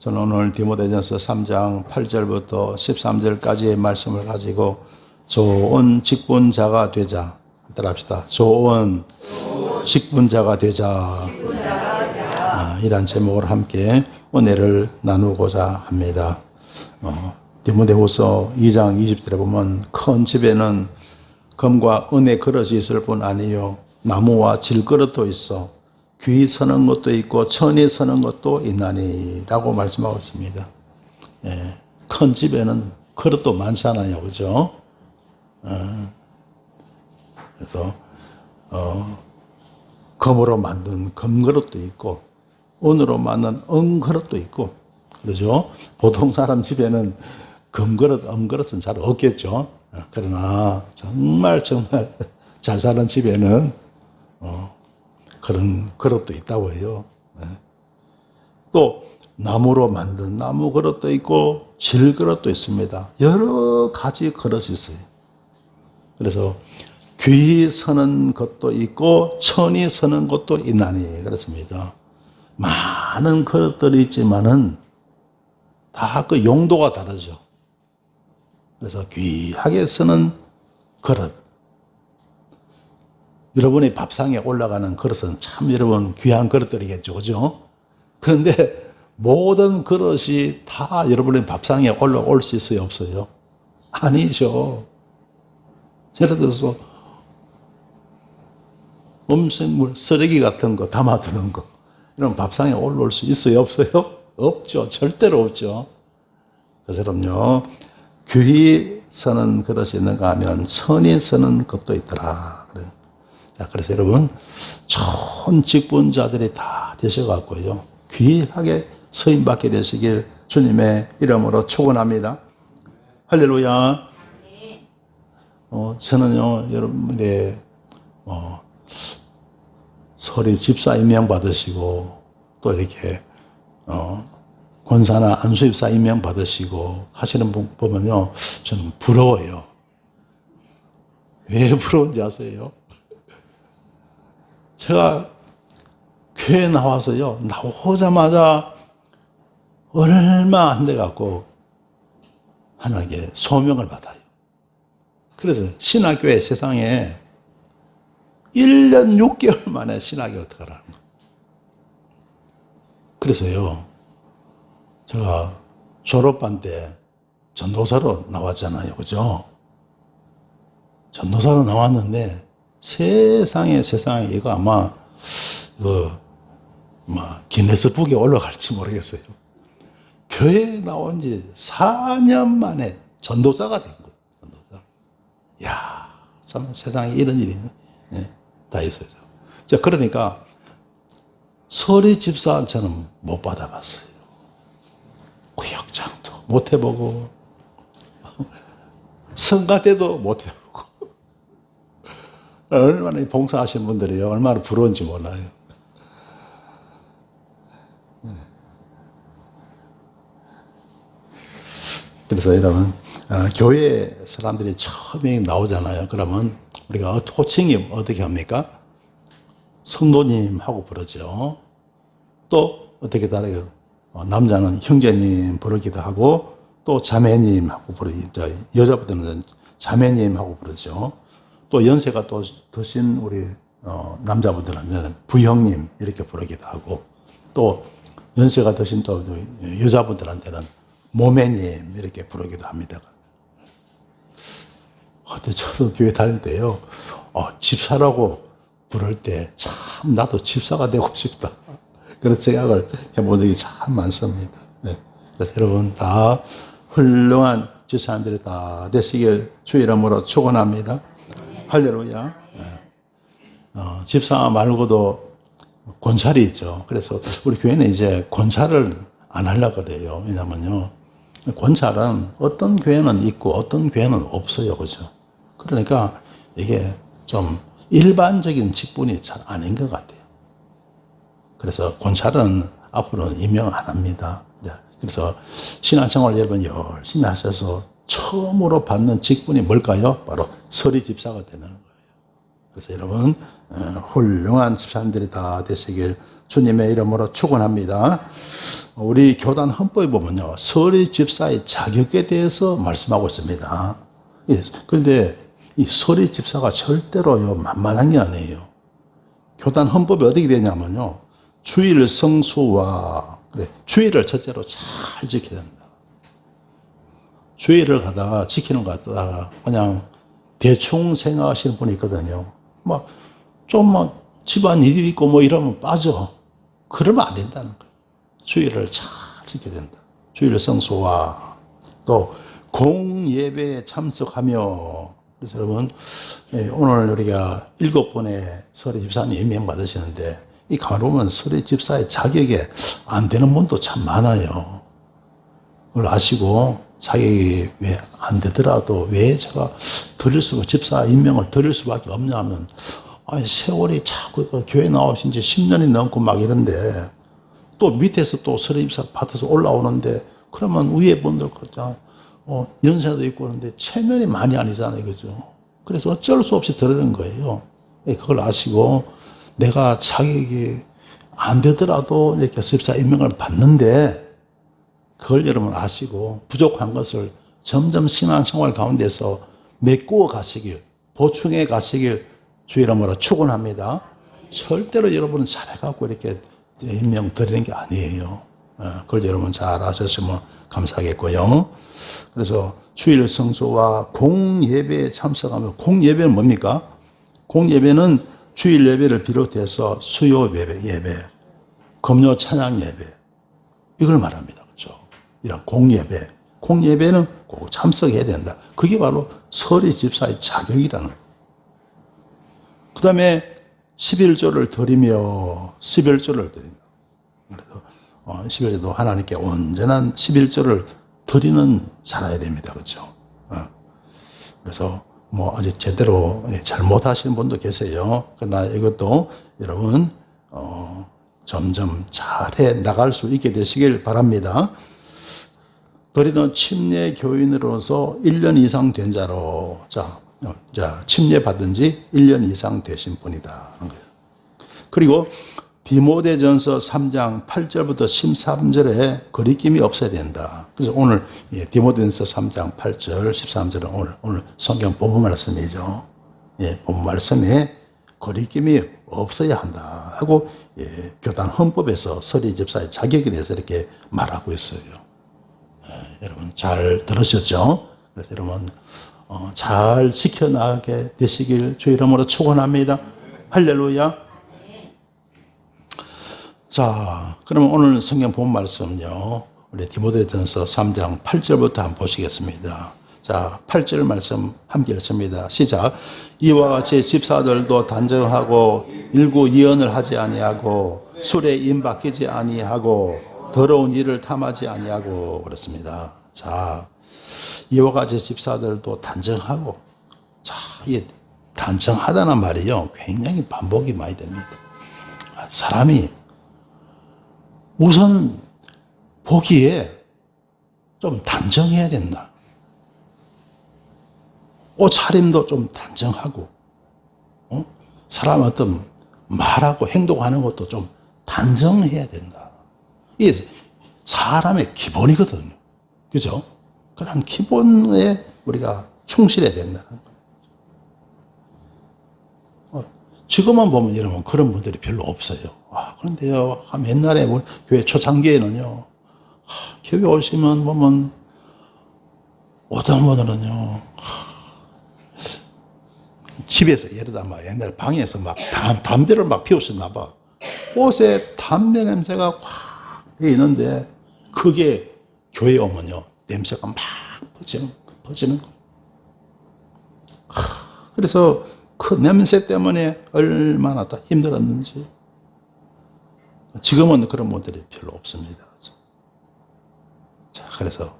저는 오늘 디모데전서 3장 8절부터 13절까지의 말씀을 가지고 좋은 직분자가 되자. 따라합시다. 좋은 직분자가 되자. 이란 제목을 함께 은혜를 나누고자 합니다. 디모데후서 2장 20절에 보면 큰 집에는 금과 은의 그릇이 있을 뿐 아니요 나무와 질그릇도 있어 귀 서는 것도 있고 천이 서는 것도 있나니 라고 말씀하고 있습니다. 큰 집에는 그릇도 많잖아요. 그죠? 그래서 금으로 만든 금그릇도 있고 은으로 만든 은그릇도 있고 그러죠. 보통 사람 집에는 금그릇, 은그릇은 잘 없겠죠. 그러나 정말 잘 사는 집에는 그런 그릇도 있다고 해요. 또 나무로 만든 나무 그릇도 있고 질그릇도 있습니다. 여러 가지 그릇이 있어요. 그래서 귀 서는 것도 있고 천이 서는 것도 있나니 그렇습니다. 많은 그릇들이 있지만은 다 그 용도가 다르죠. 그래서 귀하게 쓰는 그릇. 여러분의 밥상에 올라가는 그릇은 참 여러분 귀한 그릇들이겠죠. 그죠? 그런데 모든 그릇이 다 여러분의 밥상에 올라올 수 있어요? 없어요? 아니죠. 예를 들어서 음식물, 쓰레기 같은 거 담아두는 거 이런 밥상에 올라올 수 있어요? 없어요? 없죠. 절대로 없죠. 그래서 여러분요, 귀 서는 그릇이 있는가 하면 천이 서는 것도 있더라. 자, 그래서 여러분, 좋은 직분자들이 다 되셔갖고요, 귀하게 서임받게 되시길 주님의 이름으로 축원합니다. 할렐루야. 저는요, 여러분의 서리 집사 임명 받으시고 또 이렇게 권사나 안수입사 임명 받으시고 하시는 분 보면요, 저는 부러워요. 왜 부러운지 아세요? 제가 교회 나와서요, 나오자마자 얼마 안 돼갖고 하나님께 소명을 받아요. 그래서 신학교회 세상에 1년 6개월 만에 신학교를 들어가라는 거예요. 그래서요, 제가 졸업반 때 전도사로 나왔잖아요. 그죠? 전도사로 나왔는데 세상에 이거 아마 기네스북에 올라갈지 모르겠어요. 교회에 나온 지 4년 만에 전도사가 된 거예요. 전도사. 이야, 참 세상에 이런 일이 다 있어요. 자, 그러니까 서리 집사 저는 못 받아봤어요. 구역장도 못 해보고 성가대도 못 해보고 얼마나 봉사하신 분들이요, 얼마나 부러운지 몰라요. 그래서 여러분, 교회 사람들이 처음에 나오잖아요. 그러면 우리가 호칭이 어떻게 합니까? 성도님 하고 부르죠. 또 어떻게 다르게 남자는 형제님 부르기도 하고 또 자매님 하고 부르기도, 여자분들은 자매님 하고 부르죠. 또 연세가 또 드신 우리 남자분들한테는 부형님 이렇게 부르기도 하고 또 연세가 드신 또 여자분들한테는 모매님 이렇게 부르기도 합니다. 근데 저도 교회 다닐 때요, 집사라고 부를 때 참 나도 집사가 되고 싶다, 그런 생각을 해본 적이 참 많습니다. 그래서 여러분 다 훌륭한 집사님들이 다 되시길 주 이름으로 축원합니다. 할렐루야. 집사 말고도 권찰이 있죠. 그래서 우리 교회는 이제 권찰을 안 하려고 그래요. 왜냐면요, 권찰은 어떤 교회는 있고 어떤 교회는 없어요. 그죠? 그러니까 이게 좀 일반적인 직분이 잘 아닌 것 같아요. 그래서 권찰은 앞으로는 임명 안 합니다. 그래서 신앙생활 여러분 열심히 하셔서 처음으로 받는 직분이 뭘까요? 바로 서리 집사가 되는 거예요. 그래서 여러분 훌륭한 집사님들이 다 되시길 주님의 이름으로 축원합니다. 우리 교단 헌법에 보면요, 서리 집사의 자격에 대해서 말씀하고 있습니다. 그런데 이 서리 집사가 절대로요, 만만한 게 아니에요. 교단 헌법이 어떻게 되냐면요, 주일 성수와, 그래, 주일을 첫째로 잘 지켜야 된다. 주일을 가다가, 지키는 거 갖다가 그냥 대충 생각하시는 분이 있거든요. 집안 일이 있고 이러면 빠져. 그러면 안 된다는 거예요. 주일을 잘 지켜야 된다. 주일 성수와 또 공예배에 참석하며. 그래서 여러분, 오늘 우리가 7분의 서리 집사님 임명 받으시는데, 이 가만히 보면 서리 집사의 자격에 안 되는 분도 참 많아요. 그걸 아시고, 자격이 왜 안 되더라도 왜 제가 집사 임명을 드릴 수밖에 없냐 하면, 세월이 자꾸 교회 나오신 지 10년이 넘고 이런데, 또 밑에서 또 서리 집사 받아서 올라오는데, 그러면 위에 분들 연세도 있고 그런데 체면이 많이 아니잖아요. 그죠? 그래서 어쩔 수 없이 들으는 거예요. 그걸 아시고, 내가 자격이 안 되더라도 이렇게 집사 임명을 받는데, 그걸 여러분 아시고, 부족한 것을 점점 신앙생활 가운데서 메꾸어 가시길, 보충해 가시길 주 이름으로 축원합니다. 절대로 여러분은 잘해갖고 이렇게 임명 드리는 게 아니에요. 그걸 여러분 잘 아셨으면 감사하겠고요. 그래서 주일 성수와 공예배에 참석하면, 공예배는 뭡니까? 공예배는 주일 예배를 비롯해서 수요 예배, 금요 찬양 예배, 이걸 말합니다. 그렇죠? 이런 공예배는 꼭 참석해야 된다. 그게 바로 서리 집사의 자격이라는 거예요. 그 다음에 11조를 드리며, 11조를 드린다. 그래서 11조도 하나님께 온전한 11조를 드리는 살아야 됩니다. 그렇죠? 그래서 아직 제대로 잘 못하시는 분도 계세요. 그러나 이것도 여러분 점점 잘해 나갈 수 있게 되시길 바랍니다. 드리는 침례 교인으로서 1년 이상 된 자로, 침례 받은 지 1년 이상 되신 분이다. 그리고 디모데전서 3장 8절부터 13절에 거리낌이 없어야 된다. 그래서 오늘 디모데전서 3장 8절 13절은 오늘 성경 본문 말씀이죠. 본문 말씀에 거리낌이 없어야 한다 하고 교단 헌법에서 서리 집사의 자격에 대해서 이렇게 말하고 있어요. 여러분 잘 들으셨죠? 그래서 여러분 잘 지켜나가게 되시길 주 이름으로 축원합니다. 할렐루야. 자, 그러면 오늘 성경 본 말씀은요, 우리 디모데전서 3장 8절부터 한번 보시겠습니다. 자, 8절 말씀 함께 읽습니다. 시작. 이와 같이 집사들도 단정하고 일구 이언을 하지 아니하고 술에 임박히지 아니하고 더러운 일을 탐하지 아니하고 그렇습니다. 자, 이와 같이 집사들도 단정하고, 자, 이 단정하다는 말이요, 굉장히 반복이 많이 됩니다. 사람이 우선 보기에 좀 단정해야 된다. 옷차림도 좀 단정하고, 사람 어떤 말하고 행동하는 것도 좀 단정해야 된다. 이게 사람의 기본이거든요. 그죠? 그런 기본에 우리가 충실해야 된다는 거예요. 지금만 보면 여러분 그런 분들이 별로 없어요. 그런데요, 옛날에 교회 초창기에는요, 교회 오시면 보면 어떤 분들은요, 집에서 예를 들어 옛날 방에서 담배를 피우셨나 봐. 옷에 담배 냄새가 확 돼 있는데 그게 교회에 오면요, 냄새가 막 퍼지는 거예요. 그래서 그 냄새 때문에 얼마나 더 힘들었는지. 지금은 그런 분들이 별로 없습니다. 자, 그래서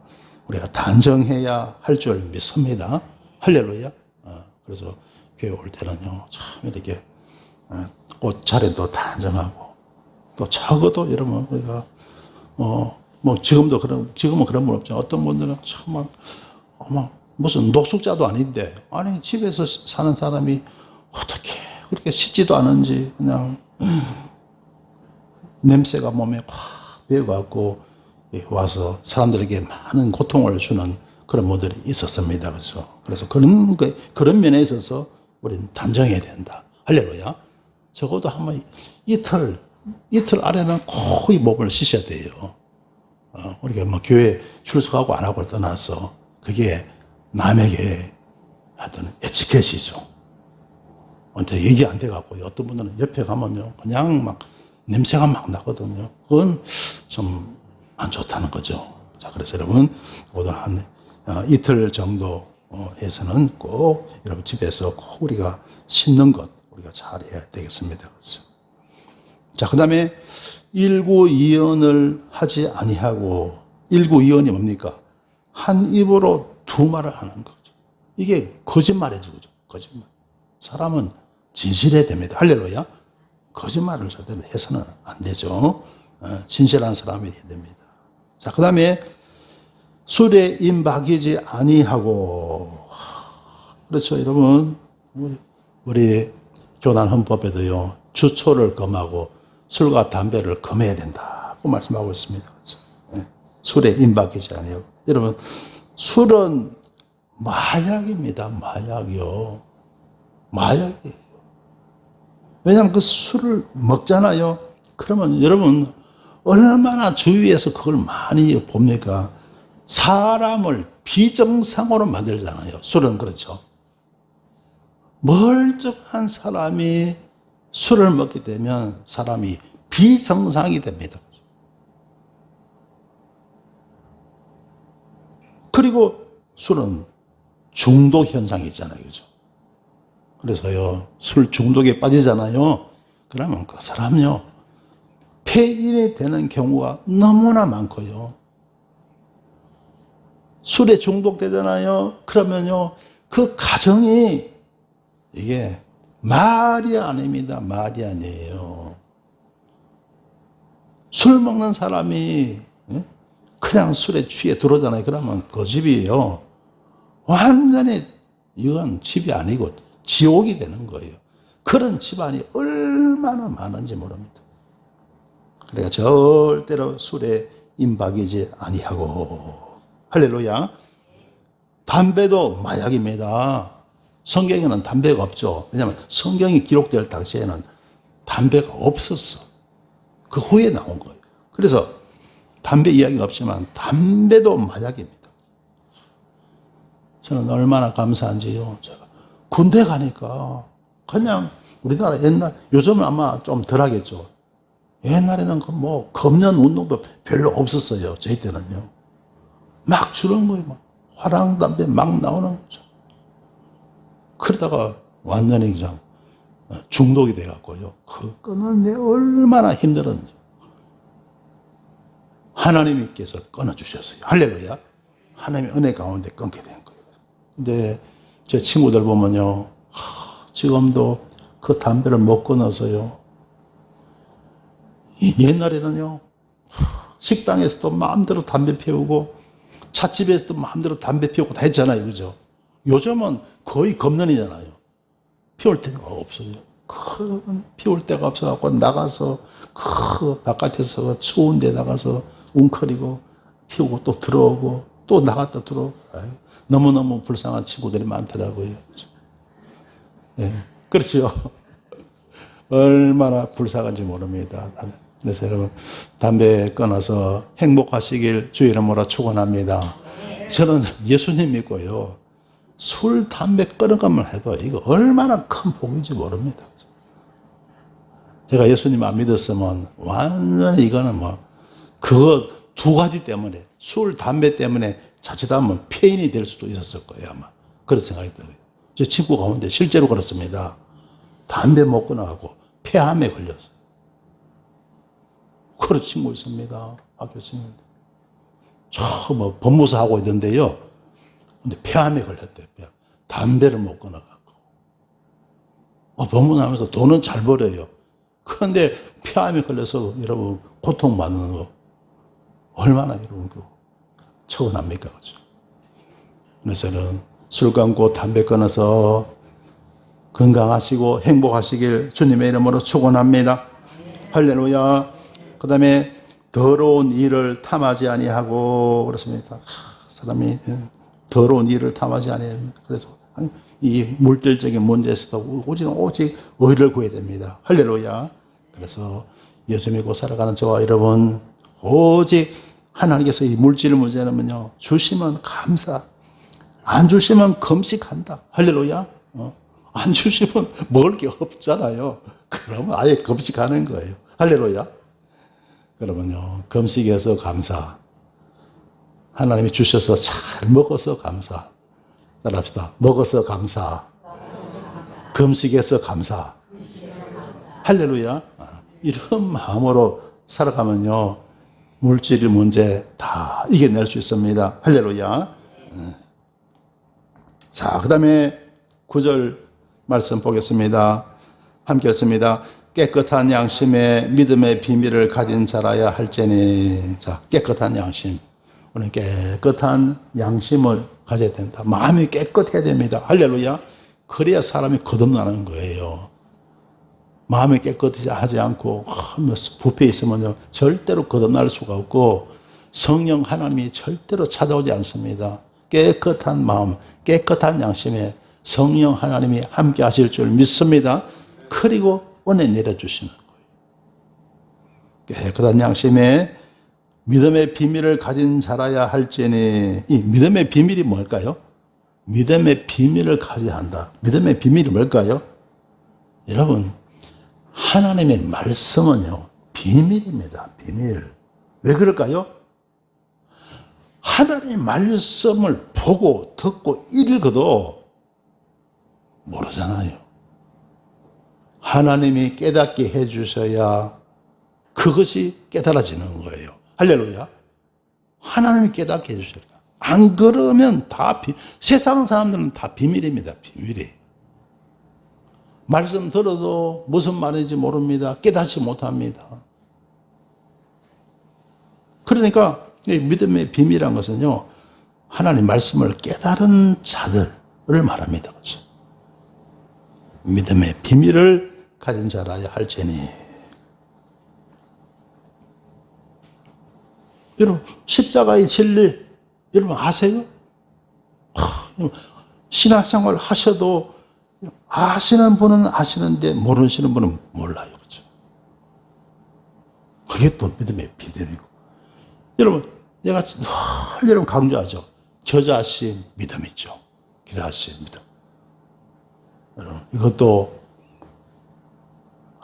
우리가 단정해야 할 줄 믿습니다. 할렐루야. 그래서 교회 올 때는요, 참 이렇게 옷차림도 단정하고, 또 적어도 여러분 우리가 지금은 그런 분 없죠. 어떤 분들은 참 무슨 노숙자도 아닌데, 아니 집에서 사는 사람이 어떻게 그렇게 씻지도 않은지 그냥 냄새가 몸에 확 배어갖고 와서 사람들에게 많은 고통을 주는 그런 모델이 있었습니다. 그래서 그런 면에 있어서 우리는 단정해야 된다. 할렐루야. 적어도 한번 이틀 안에는 거의 몸을 씻어야 돼요. 우리가 뭐 교회 출석하고 안 하고를 떠나서 그게 남에게 하여튼 에티켓이죠. 언제 얘기 안 돼갖고 어떤 분들은 옆에 가면요 그냥 막 냄새가 막 나거든요. 그건 좀 안 좋다는 거죠. 자, 그래서 여러분 모두 한 이틀 정도 해서는 꼭 여러분 집에서 꼭 우리가 씻는 것 우리가 잘 해야 되겠습니다. 그렇죠? 자, 그 다음에 일구이언을 하지 아니하고, 일구이언이 뭡니까? 한 입으로 두 말을 하는 거죠. 이게 거짓말이죠. 그죠? 거짓말. 사람은 진실해야 됩니다. 할렐루야. 거짓말을 절대로 해서는 안 되죠. 진실한 사람이 해야 됩니다. 자, 그 다음에 술에 임박이지 아니하고, 그렇죠. 여러분, 우리 교단 헌법에도요, 주초를 금하고 술과 담배를 금해야 된다고 말씀하고 있습니다. 그렇죠? 네. 술에 임박이지 아니하고. 여러분, 술은 마약입니다. 마약이요. 마약이에요. 왜냐하면 그 술을 먹잖아요. 그러면 여러분 얼마나 주위에서 그걸 많이 봅니까? 사람을 비정상으로 만들잖아요. 술은 그렇죠. 멀쩡한 사람이 술을 먹게 되면 사람이 비정상이 됩니다. 그리고 술은 중독 현상이 있잖아요. 그죠? 그래서요, 술 중독에 빠지잖아요. 그러면 그 사람요, 폐인이 되는 경우가 너무나 많고요. 술에 중독되잖아요. 그러면요, 그 가정이 이게 말이 아닙니다. 말이 아니에요. 술 먹는 사람이 그냥 술에 취해 들어오잖아요. 그러면 그 집이요, 완전히 이건 집이 아니고 지옥이 되는 거예요. 그런 집안이 얼마나 많은지 모릅니다. 그러니까 절대로 술에 임박이지 아니하고. 할렐루야. 담배도 마약입니다. 성경에는 담배가 없죠. 왜냐하면 성경이 기록될 당시에는 담배가 없었어. 그 후에 나온 거예요. 그래서 담배 이야기가 없지만 담배도 마약입니다. 저는 얼마나 감사한지요. 제가 군대 가니까 그냥 우리나라 옛날, 요즘은 아마 좀 덜 하겠죠. 옛날에는 그 뭐 검연 운동도 별로 없었어요. 저희 때는요. 막 주는 거예요. 막 화랑 담배 막 나오는 거죠. 그러다가 완전히 그냥 중독이 돼갖고요. 그 끊는데 얼마나 힘들었는지. 하나님께서 끊어주셨어요. 할렐루야. 하나님의 은혜 가운데 끊게 된 거예요. 근데 제 친구들 보면요. 지금도 그 담배를 못 끊어서요. 옛날에는요. 식당에서도 마음대로 담배 피우고 찻집에서도 마음대로 담배 피우고 다 했잖아요. 그죠? 요즘은 거의 검론이잖아요. 피울 데가 없어요. 피울 데가 없어갖고 나가서 바깥에서 추운 데 나가서 웅크리고 피우고 또 들어오고 또 나갔다 들어오고. 너무너무 불쌍한 친구들이 많더라고요. 예, 그렇죠. 얼마나 불쌍한지 모릅니다. 그래서 여러분 담배 끊어서 행복하시길 주의 이름으로 축원합니다. 저는 예수님 믿고요. 술, 담배 끊은 것만 해도 이거 얼마나 큰 복인지 모릅니다. 제가 예수님 안 믿었으면 완전히 이거는 뭐 그거 두 가지 때문에 술, 담배 때문에 자칫하면 폐인이 될 수도 있었을 거예요. 아마 그런 생각이 들어요. 제 친구 가운데 실제로 그렇습니다. 담배 못 끊어가고 폐암에 걸렸어요. 그런 친구 있습니다. 학교 친구인데. 저 뭐 법무사 하고 있던데요. 근데 폐암에 걸렸대요. 담배를 못 끊어가고. 법무사 하면서 돈은 잘 벌어요. 그런데 폐암에 걸려서 여러분 고통받는 거 얼마나 여러분 처원합니까? 그렇죠? 그래서 저는 술 끊고 담배 끊어서 건강하시고 행복하시길 주님의 이름으로 축원합니다. 할렐루야. 그 다음에 더러운 일을 탐하지 아니하고 그렇습니다. 사람이 더러운 일을 탐하지 아니하고 그래서 이 물질적인 문제에서도 오직 의를 구해야 됩니다. 할렐루야. 그래서 예수 믿고 살아가는 저와 여러분 오직 하나님께서 이 물질 문제는요 주시면 감사, 안 주시면 금식한다. 할렐루야. 안 주시면 먹을 게 없잖아요. 그러면 아예 금식하는 거예요. 할렐루야. 그러면요 금식해서 감사, 하나님이 주셔서 잘 먹어서 감사. 따라합시다. 먹어서 감사, 금식해서 감사. 할렐루야. 이런 마음으로 살아가면요 물질 문제 다 이겨낼 수 있습니다. 할렐루야. 자, 그 다음에 9절 말씀 보겠습니다. 함께 읽습니다. 깨끗한 양심에 믿음의 비밀을 가진 자라야 할지니. 자, 깨끗한 양심. 우리는 깨끗한 양심을 가져야 된다. 마음이 깨끗해야 됩니다. 할렐루야. 그래야 사람이 거듭나는 거예요. 마음이 깨끗하지 않고 부패 있으면 절대로 거듭날 수가 없고 성령 하나님이 절대로 찾아오지 않습니다. 깨끗한 마음, 깨끗한 양심에 성령 하나님이 함께 하실 줄 믿습니다. 그리고 은혜 내려주시는 거예요. 깨끗한 양심에 믿음의 비밀을 가진 자라야 할지니. 이 믿음의 비밀이 뭘까요? 믿음의 비밀을 가져야 한다. 믿음의 비밀이 뭘까요? 여러분, 하나님의 말씀은요, 비밀입니다. 비밀. 왜 그럴까요? 하나님의 말씀을 보고 듣고 읽어도 모르잖아요. 하나님이 깨닫게 해주셔야 그것이 깨달아지는 거예요. 할렐루야. 하나님이 깨닫게 해주셔야. 안 그러면 세상 사람들은 다 비밀입니다. 비밀이. 말씀 들어도 무슨 말인지 모릅니다. 깨닫지 못합니다. 그러니까 믿음의 비밀이란 것은요, 하나님 말씀을 깨달은 자들을 말합니다. 그렇죠? 믿음의 비밀을 가진 자라야 할지니. 여러분, 십자가의 진리, 여러분 아세요? 신앙생활 하셔도 아시는 분은 아시는데 모르시는 분은 몰라요. 그렇죠? 그게 또 믿음의 비밀이고. 여러분, 내가 여러분 강조하죠. 겨자씨 믿음 있죠. 겨자씨 믿음. 여러분, 이것도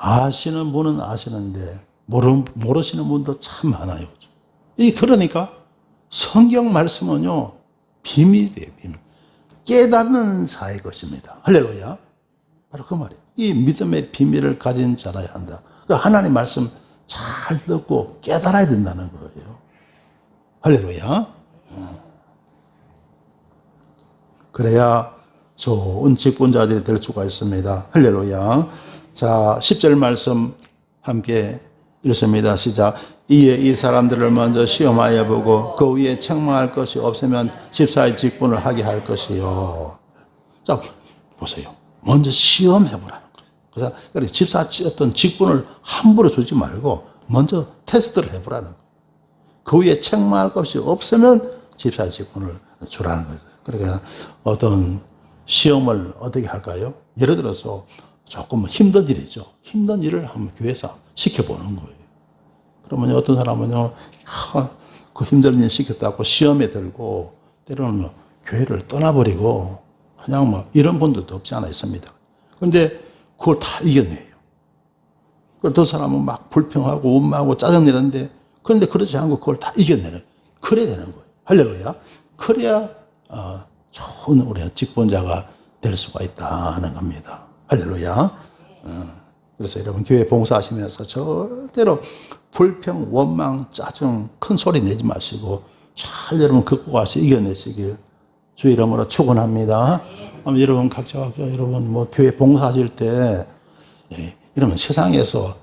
아시는 분은 아시는데 모르시는 분도 참 많아요. 그러니까 성경 말씀은요 비밀이에요. 비밀. 깨닫는 자의 것입니다. 할렐루야. 바로 그 말이에요. 이 믿음의 비밀을 가진 자라야 한다. 하나님 말씀 잘 듣고 깨달아야 된다는 거예요. 할렐루야. 그래야 좋은 직분자들이 될 수가 있습니다. 할렐루야. 자, 10절 말씀 함께 읽습니다. 시작. 이에 이 사람들을 먼저 시험하여 보고 그 위에 책망할 것이 없으면 집사의 직분을 하게 할 것이요. 자, 보세요. 먼저 시험해 보라는 거예요. 그래서 집사 어떤 직분을 함부로 주지 말고 먼저 테스트를 해보라는 거예요. 그 위에 책망할 것이 없으면 집사의 직분을 주라는 거예요. 그러니까 어떤 시험을 어떻게 할까요? 예를 들어서 조금 힘든 일이죠. 힘든 일을 한번 교회에서 시켜보는 거예요. 그러면 어떤 사람은요, 그 힘든 일 시켰다고 시험에 들고 때로는 교회를 떠나버리고 그냥 이런 분들도 없지 않아 있습니다. 그런데 그걸 다 이겨내요. 그 사람은 막 불평하고 원망하고 짜증내는데 그런데 그러지 않고 그걸 다 이겨내는, 그래야 되는 거예요. 할렐루야. 그래야 좋은 우리 직분자가 될 수가 있다는 겁니다. 할렐루야. 그래서 여러분 교회 봉사하시면서 절대로 불평, 원망, 짜증, 큰 소리 내지 마시고 잘 여러분 극복하시 이겨내시길 주 이름으로 축원합니다. 여러분 각자 여러분 교회 봉사하실 때 이러면 세상에서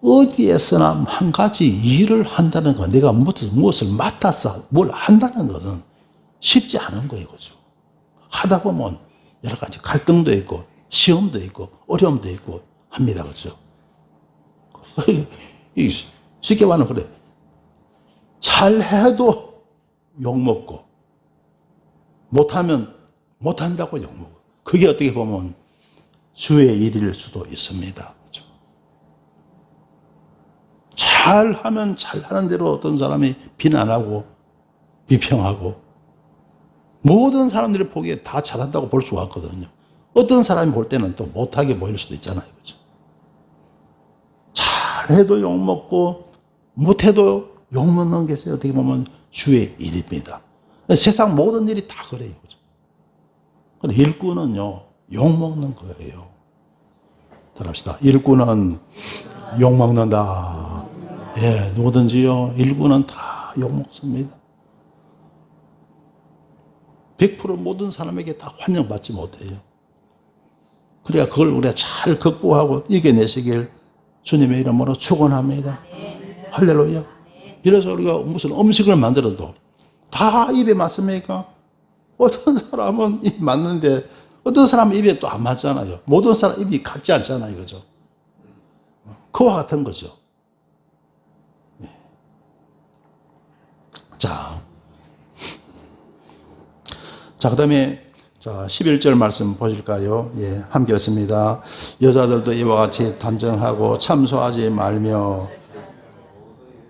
어디에서나 한 가지 일을 한다는 거, 내가 무엇을 맡아서 뭘 한다는 것은 쉽지 않은 거예요. 그죠? 하다 보면 여러 가지 갈등도 있고 시험도 있고 어려움도 있고 합니다. 그죠? 쉽게 말하면 그래. 잘해도 욕먹고, 못하면 못한다고 욕먹고. 그게 어떻게 보면 주의 일일 수도 있습니다. 그렇죠? 잘하면 잘하는 대로 어떤 사람이 비난하고 비평하고, 모든 사람들이 보기에 다 잘한다고 볼 수가 없거든요. 어떤 사람이 볼 때는 또 못하게 보일 수도 있잖아요. 그렇죠? 잘해도 욕먹고 못해도 욕먹는 게 어떻게 보면 주의 일입니다. 세상 모든 일이 다 그래요. 그렇죠? 일꾼은요, 욕먹는 거예요. 따라합시다. 일꾼은 욕먹는다. 예, 누구든지요, 일꾼은 다 욕먹습니다. 100% 모든 사람에게 다 환영받지 못해요. 그래야 그걸 우리가 잘 극복하고 이겨내시길 주님의 이름으로 축원합니다. 할렐루야. 이래서 우리가 무슨 음식을 만들어도 다 입에 맞습니까? 어떤 사람은 입 맞는데 어떤 사람은 입에 또 안 맞잖아요. 모든 사람 입이 같지 않잖아요. 그죠? 그와 같은 거죠. 자, 그 다음에, 11절 말씀 보실까요? 예, 함께 읽습니다. 여자들도 이와 같이 단정하고 참소하지 말며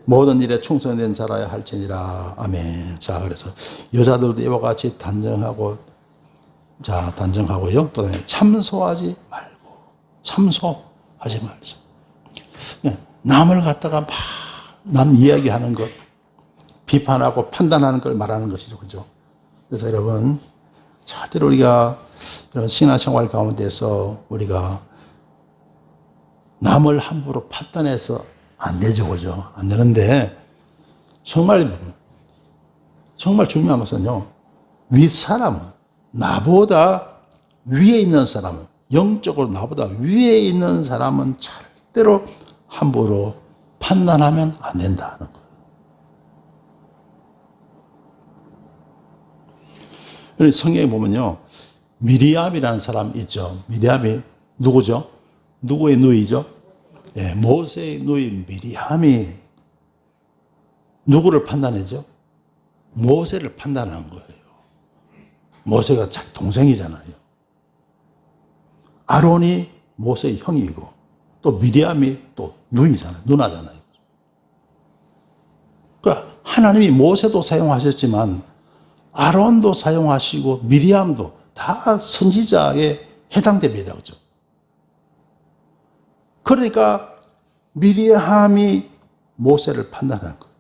모든 일에 충성된 자라야 할지니라. 아멘. 자, 그래서 여자들도 이와 같이 단정하고요. 또 다음에 참소하지 말고. 참소하지 말죠. 남을 갖다가 막 남 이야기하는 것, 비판하고 판단하는 걸 말하는 것이죠. 그죠? 그래서 여러분, 절대로 우리가 이런 신앙생활 가운데서 우리가 남을 함부로 판단해서 안 되죠. 그죠? 안 되는데, 정말 중요한 것은요, 윗사람은, 나보다 위에 있는 사람은, 영적으로 나보다 위에 있는 사람은 절대로 함부로 판단하면 안 된다는 거예요. 성경에 보면요, 미리암이라는 사람 있죠. 미리암이 누구죠? 누구의 누이죠? 예, 모세의 누이 미리암이 누구를 판단했죠? 모세를 판단한 거예요. 모세가 자기 동생이잖아요. 아론이 모세의 형이고, 또 미리암이 또 누이잖아요. 누나잖아요. 그러니까 하나님이 모세도 사용하셨지만 아론도 사용하시고 미리암도 다 선지자에 해당됩니다. 그렇죠? 그러니까 미리암이 모세를 판단한 거예요.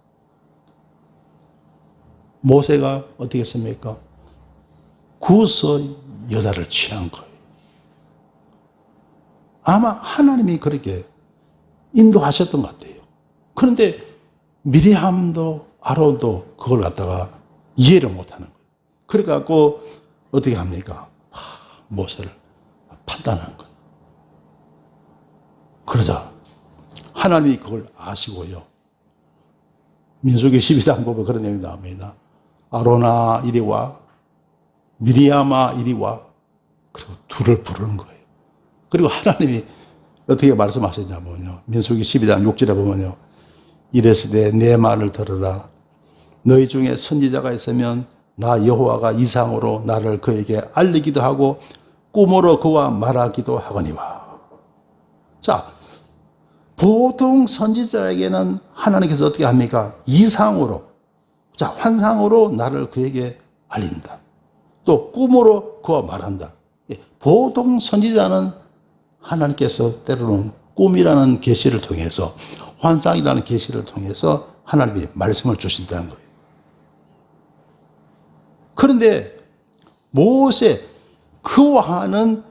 모세가 어떻게 했습니까? 구서 여자를 취한 거예요. 아마 하나님이 그렇게 인도하셨던 것 같아요. 그런데 미리암도 아론도 그걸 갖다가 이해를 못하는 거예요. 그래갖고 어떻게 합니까? 모세를 판단한 거예요. 그러자 하나님이 그걸 아시고요. 민수기 12장 보면 그런 내용이 나옵니다. 아론아 이리 와, 미리암아 이리 와. 그리고 둘을 부르는 거예요. 그리고 하나님이 어떻게 말씀하셨냐면요. 민수기 12장 6절에 보면요. 이랬으되 내 말을 들으라. 너희 중에 선지자가 있으면 나 여호와가 이상으로 나를 그에게 알리기도 하고 꿈으로 그와 말하기도 하거니와. 자, 보통 선지자에게는 하나님께서 어떻게 합니까? 이상으로, 자, 환상으로 나를 그에게 알린다. 또 꿈으로 그와 말한다. 보통 선지자는 하나님께서 때로는 꿈이라는 계시를 통해서, 환상이라는 계시를 통해서 하나님이 말씀을 주신다는 거예요. 그런데 모세, 그와는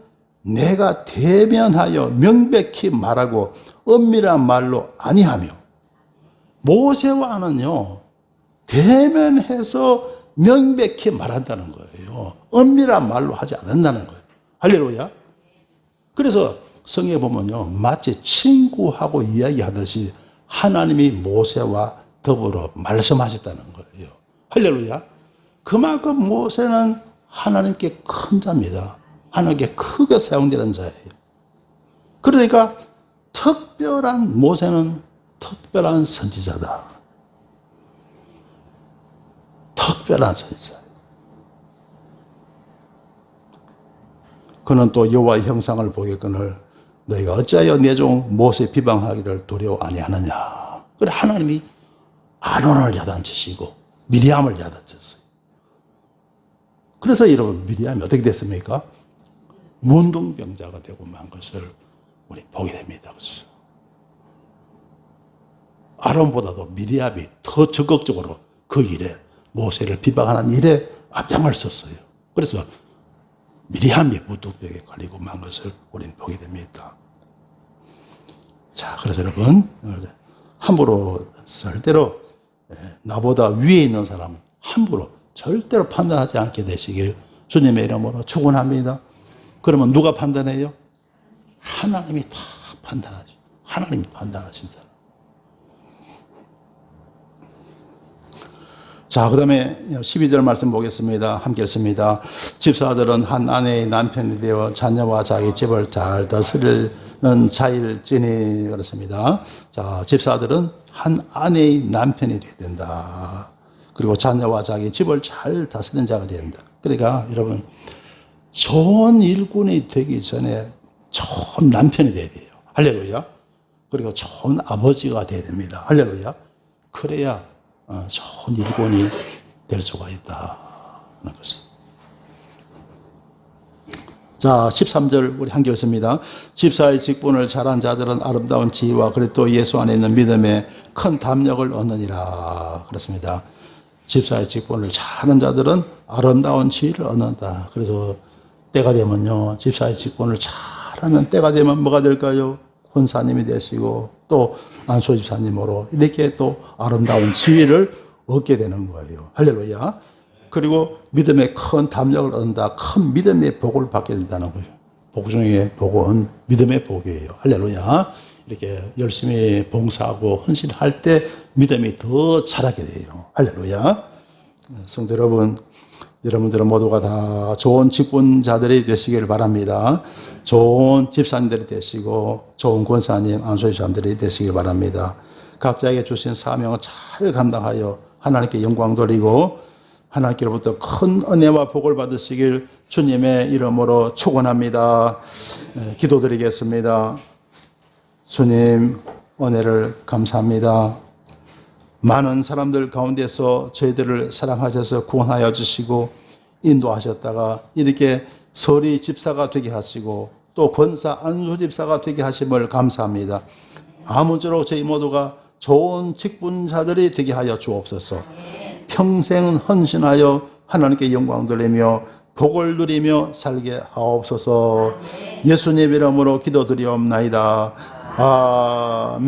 내가 대면하여 명백히 말하고 엄밀한 말로 아니하며, 모세와는요, 대면해서 명백히 말한다는 거예요. 엄밀한 말로 하지 않는다는 거예요. 할렐루야. 그래서 성경에 보면요, 마치 친구하고 이야기하듯이 하나님이 모세와 더불어 말씀하셨다는 거예요. 할렐루야. 그만큼 모세는 하나님께 큰 자입니다. 하나님께 크게 사용되는 자예요. 그러니까 특별한 모세는 특별한 선지자다. 특별한 선지자. 그는 또 여호와의 형상을 보겠거늘 너희가 어찌하여 내 종 모세 비방하기를 두려워 아니하느냐. 그래 하나님이 아론을 야단치시고 미리암을 야단쳤어요. 그래서 여러분 미리암이 어떻게 됐습니까? 문둥병자가 되고 만 것을 우리 보게 됩니다. 그래서 아론보다도 미리암이 더 적극적으로 그 일에 모세를 비방하는 일에 앞장을 섰어요. 그래서 미리암이 문둥병에 걸리고 만 것을 우리는 보게 됩니다. 자, 그래서 여러분 함부로 절대로 나보다 위에 있는 사람 함부로 절대로 판단하지 않게 되시길 주님의 이름으로 축원합니다. 그러면 누가 판단해요? 하나님이 다 판단하죠. 하나님이 판단하신다. 자, 그 다음에 12절 말씀 보겠습니다. 함께 읽습니다. 집사들은 한 아내의 남편이 되어 자녀와 자기 집을 잘 다스리는 자일지니 그렇습니다. 자, 집사들은 한 아내의 남편이 되어야 된다. 그리고 자녀와 자기 집을 잘 다스리는 자가 된다. 그러니까 여러분 좋은 일꾼이 되기 전에 좋은 남편이 되어야 돼요. 할렐루야. 그리고 좋은 아버지가 되어야 됩니다. 할렐루야. 그래야 좋은 일꾼이 될 수가 있다. 하는 것을. 자, 13절 우리 함께 읽습니다. 집사의 직분을 잘한 자들은 아름다운 지혜와 그리스도 예수 안에 있는 믿음에 큰 담력을 얻느니라. 그렇습니다. 집사의 직분을 잘하는 자들은 아름다운 지혜를 얻는다. 그래서 때가 되면요, 집사의 직분을 잘하면 때가 되면 뭐가 될까요? 권사님이 되시고 또 안수 집사님으로 이렇게 또 아름다운 지혜를 얻게 되는 거예요. 할렐루야. 그리고 믿음의 큰 담력을 얻는다. 큰 믿음의 복을 받게 된다는 거예요. 복 중에 복은 믿음의 복이에요. 할렐루야. 이렇게 열심히 봉사하고 헌신할 때 믿음이 더 자라게 돼요. 할렐루야. 성도 여러분, 여러분들은 모두가 다 좋은 직분자들이 되시길 바랍니다. 좋은 집사님들이 되시고 좋은 권사님, 안수집사님들이 되시길 바랍니다. 각자에게 주신 사명을 잘 감당하여 하나님께 영광 돌리고 하나님께로부터 큰 은혜와 복을 받으시길 주님의 이름으로 축원합니다. 기도드리겠습니다. 주님 은혜를 감사합니다. 많은 사람들 가운데서 저희들을 사랑하셔서 구원하여 주시고 인도하셨다가 이렇게 서리 집사가 되게 하시고 또 권사 안수 집사가 되게 하심을 감사합니다. 아무쪼록 저희 모두가 좋은 직분자들이 되게 하여 주옵소서. 평생 헌신하여 하나님께 영광 돌리며 복을 누리며 살게 하옵소서. 예수님 이름으로 기도드리옵나이다. 아멘.